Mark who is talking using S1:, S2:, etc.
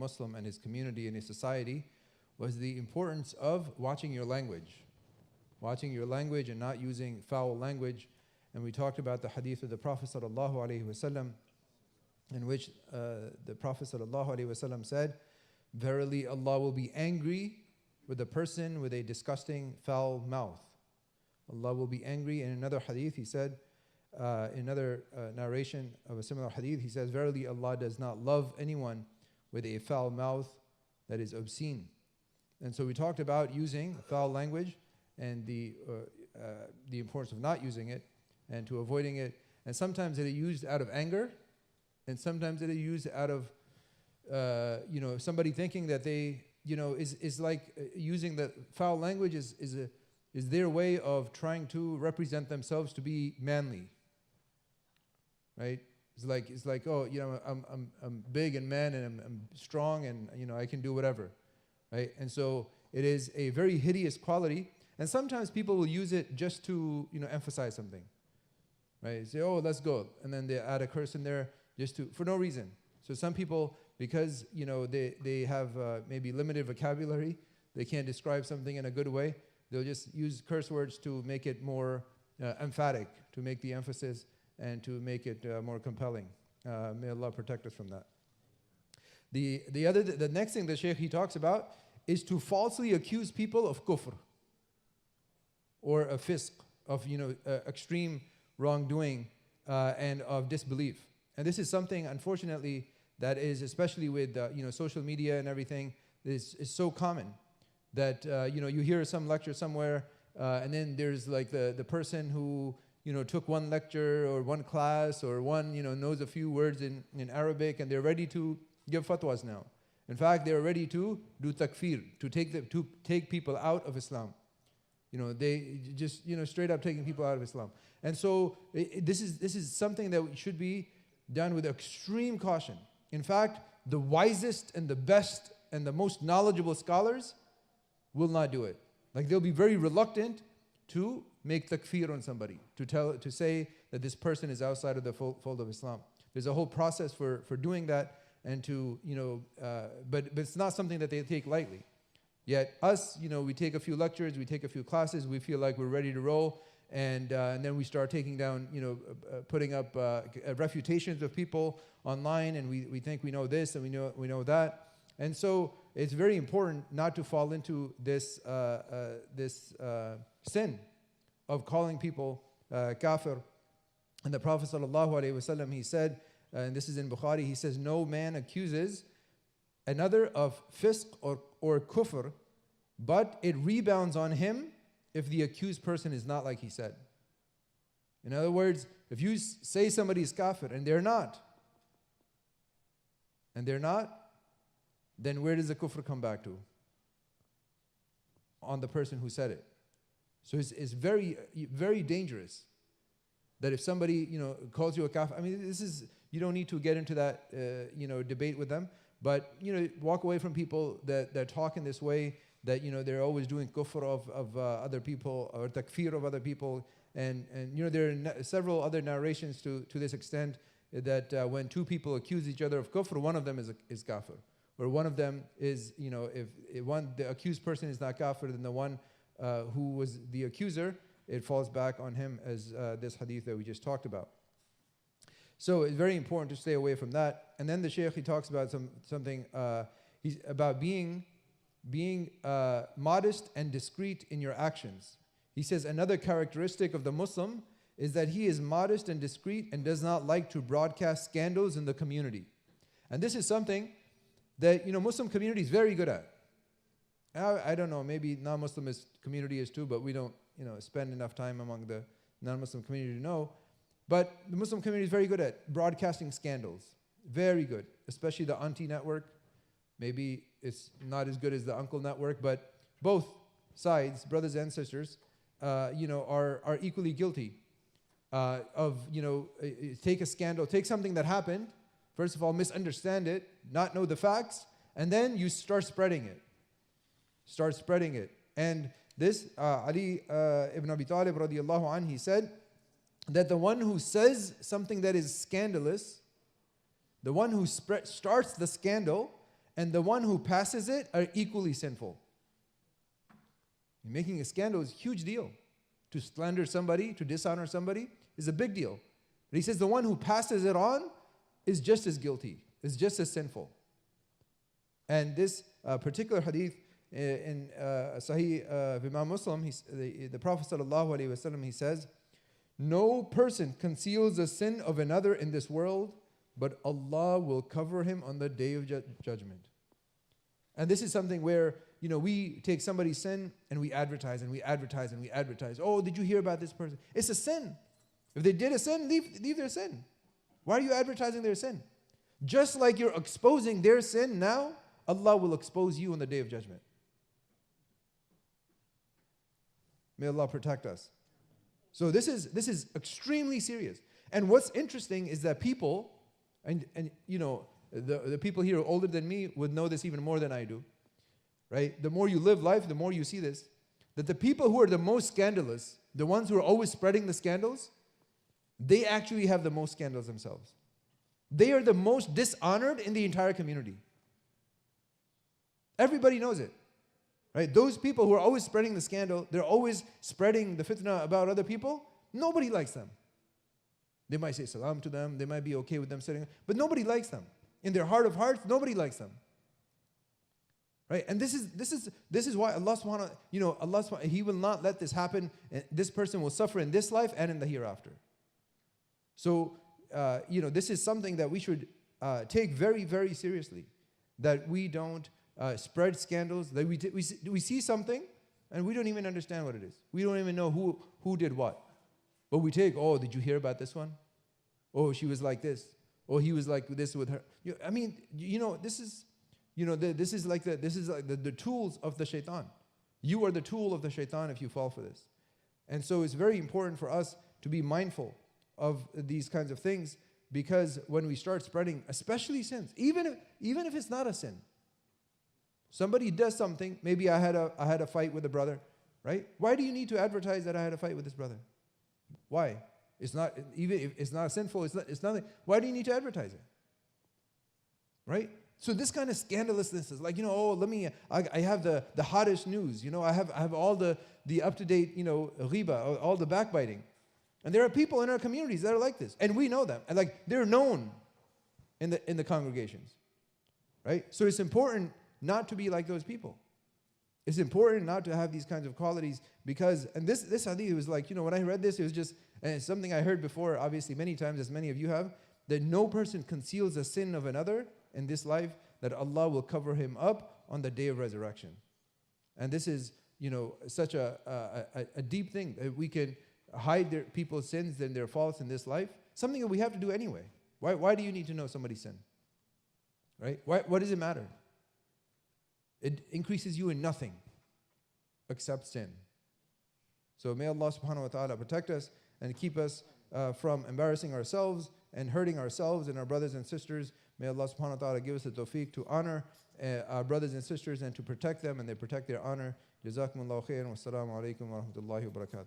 S1: Muslim and his community and his society was the importance of watching your language. Watching your language and not using foul language. And we talked about the hadith of the Prophet ﷺ, in which the Prophet ﷺ said, "Verily Allah will be angry with a person with a disgusting foul mouth." Allah will be angry. In another hadith, he said, in another narration of a similar hadith, he says, "Verily Allah does not love anyone with a foul mouth that is obscene." And so we talked about using foul language and the importance of not using it and to avoiding it. And sometimes it is used out of anger, and sometimes it is used out of somebody thinking that they is like using the foul language is their way of trying to represent themselves to be manly, right? It's like oh, I'm big and man, and I'm strong, and I can do whatever, right? And so it is a very hideous quality, and sometimes people will use it just to emphasize something, right? Say, "Oh, let's go," and then they add a curse in there just for no reason. So some people, because they have maybe limited vocabulary, they can't describe something in a good way, they'll just use curse words to make it more emphatic, to make the emphasis and to make it more compelling. May Allah protect us from that. The next thing the Shaykh he talks about is to falsely accuse people of kufr or of fisq, of extreme wrongdoing and of disbelief. And this is something, unfortunately, that is, especially with social media and everything, is so common that you hear some lecture somewhere, and then there's like the person who took one lecture or one class or one knows a few words in Arabic, and they're ready to give fatwas now. In fact, they're ready to do takfir, to take people out of Islam. They just straight up taking people out of Islam. And so this is something that should be done with extreme caution. In fact, the wisest and the best and the most knowledgeable scholars will not do it. Like, they'll be very reluctant to make takfir on somebody, to say that this person is outside of the fold of Islam. There's a whole process for doing that, and but it's not something that they take lightly. Yet us, we take a few lectures, we take a few classes, we feel like we're ready to roll, and then we start taking down, putting up refutations of people online, and we think we know this and we know that. And so it's very important not to fall into this sin of calling people kafir. And the Prophet ﷺ, he said, and this is in Bukhari, he says, "No man accuses another of fisq or kufr, but it rebounds on him if the accused person is not like he said." In other words, if you say somebody is kafir and they're not, then where does the kufr come back to? On the person who said it. So it's very, very dangerous that if somebody calls you a kafir, I mean, you don't need to get into that debate with them, but walk away from people that talk in this way, that they're always doing kufr of other people or takfir of other people, and there are several other narrations to this extent, that when two people accuse each other of kufr, one of them is kafir, or one of them is if the accused person is not kafir, then the one who was the accuser, it falls back on him, as this hadith that we just talked about. So it's very important to stay away from that. And then the Shaykh, he talks about something he's about being modest and discreet in your actions. He says another characteristic of the Muslim is that he is modest and discreet and does not like to broadcast scandals in the community. And this is something that Muslim community is very good at. I don't know, maybe non-Muslim community is too, but we don't spend enough time among the non-Muslim community to know. But the Muslim community is very good at broadcasting scandals. Very good, especially the auntie network. Maybe it's not as good as the uncle network, but both sides, brothers and sisters, are equally guilty of take a scandal, take something that happened, first of all, misunderstand it, not know the facts, and then you start spreading it. And this, Ali ibn Abi Talib radiallahu anh, he said that the one who says something that is scandalous, the one who starts the scandal, and the one who passes it are equally sinful. Making a scandal is a huge deal. To slander somebody, to dishonor somebody is a big deal. But he says the one who passes it on is just as guilty, is just as sinful. And this particular hadith in Sahih of Imam Muslim, the Prophet ﷺ, he says, no person conceals the sin of another in this world, but Allah will cover him on the day of judgment. And this is something where, we take somebody's sin and we advertise and we advertise and we advertise. Oh, did you hear about this person? It's a sin. If they did a sin, leave their sin. Why are you advertising their sin? Just like you're exposing their sin now, Allah will expose you on the day of judgment. May Allah protect us. So this is extremely serious. And what's interesting is that people, and the people here older than me would know this even more than I do, right? The more you live life, the more you see this, that the people who are the most scandalous, the ones who are always spreading the scandals, they actually have the most scandals themselves. They are the most dishonored in the entire community. Everybody knows it, right? Those people who are always spreading the scandal, they're always spreading the fitna about other people, nobody likes them. They might say salam to them, they might be okay with them sitting, but nobody likes them. In their heart of hearts, nobody likes them. Right? And this is why Allah subhanahu wa ta'ala, He will not let this happen. This person will suffer in this life and in the hereafter. So, this is something that we should take very, very seriously. That we don't spread scandals. That we see something and we don't even understand what it is. We don't even know who did what. But we take, oh, did you hear about this one? Oh, she was like this. Oh, he was like this with her. This is like the tools of the shaitan. You are the tool of the shaitan if you fall for this. And so it's very important for us to be mindful of these kinds of things, because when we start spreading, especially sins, even if it's not a sin, somebody does something. Maybe I had a fight with a brother, right? Why do you need to advertise that I had a fight with this brother? Why? It's not, even if it's not sinful, it's nothing. Why do you need to advertise it? Right? So this kind of scandalousness is like, I have the hottest news. I have all the up-to-date, ghiba, all the backbiting. And there are people in our communities that are like this. And we know them. And they're known in the congregations. Right? So it's important not to be like those people. It's important not to have these kinds of qualities, because, and this hadith was like, when I read this, it was just, and it's something I heard before, obviously many times, as many of you have, that no person conceals the sin of another in this life, that Allah will cover him up on the day of resurrection. And this is, such a deep thing, that we can hide people's sins and their faults in this life, something that we have to do anyway. Why do you need to know somebody's sin? Right? What does it matter? It increases you in nothing except sin. So may Allah subhanahu wa ta'ala protect us and keep us from embarrassing ourselves and hurting ourselves and our brothers and sisters. May Allah subhanahu wa ta'ala give us the tawfiq to honor our brothers and sisters and to protect them, and they protect their honor. Jazakumullahu khairan wa assalamu alaikum wa rahmatullahi wa barakatuh.